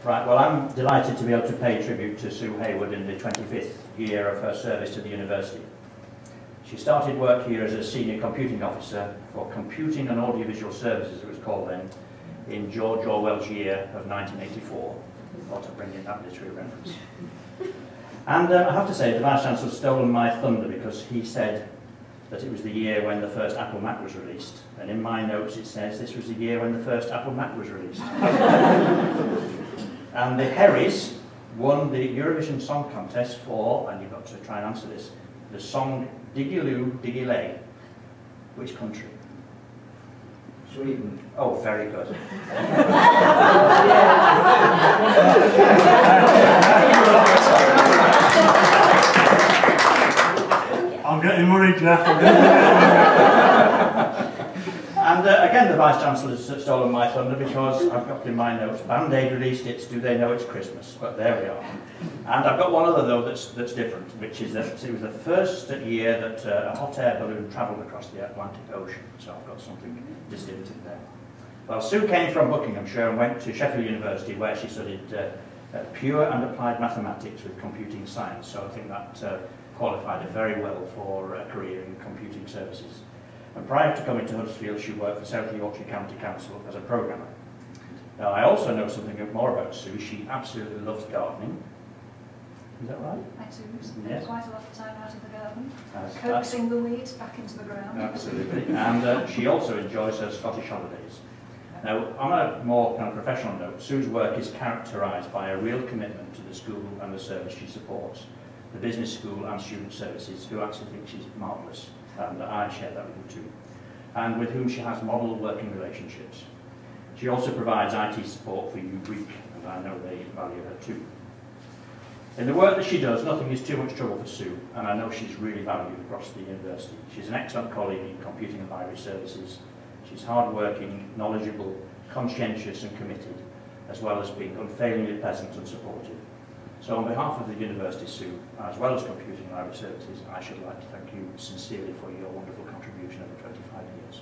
Right, well, I'm delighted to be able to pay tribute to Sue Hayward in the 25th year of her service to the university. She started work here as a senior computing officer for Computing and Audiovisual Services, it was called then, in George Orwell's year of 1984. I thought I'd bring in that literary reference. And I have to say, the Vice-Chancellor has stolen my thunder because he said that it was the year when the first Apple Mac was released. And in my notes it says this was the year when the first Apple Mac was released. And the Herries won the Eurovision Song Contest for, and you've got to try and answer this, the song Diggy-Loo, Diggy-Lay. Which country? Sweden. Oh, very good. I'm getting worried now. And again, the Vice-Chancellor has stolen my thunder because I've got in my notes, Band-Aid released its Do They Know It's Christmas? But there we are. And I've got one other, though, that's different, which is that it was the first year that a hot air balloon travelled across the Atlantic Ocean. So I've got something distinctive there. Well, Sue came from Buckinghamshire and went to Sheffield University, where she studied pure and applied mathematics with computing science. So I think that qualified her very well for a career in computing services. And prior to coming to Huddersfield, she worked for South Yorkshire County Council as a programmer. Now, I also know something more about Sue. She absolutely loves gardening. Is that right? I do. Spend Yes. quite a lot of time out in the garden, That's coaxing the weeds back into the ground. absolutely. And she also enjoys her Scottish holidays. Now, on a more kind of professional note, Sue's work is characterised by a real commitment to the school and the service she supports, the business school and student services, who actually think she's marvellous. And I share that with you too, and with whom she has model working relationships. She also provides IT support for U-Greek, and I know they value her too. In the work that she does, nothing is too much trouble for Sue, and I know she's really valued across the university. She's an excellent colleague in computing and library services. She's hard-working, knowledgeable, conscientious and committed, as well as being unfailingly pleasant and supportive. So on behalf of the University, Sue, as well as Computing and Library Services, I should like to thank you sincerely for your wonderful contribution over 25 years.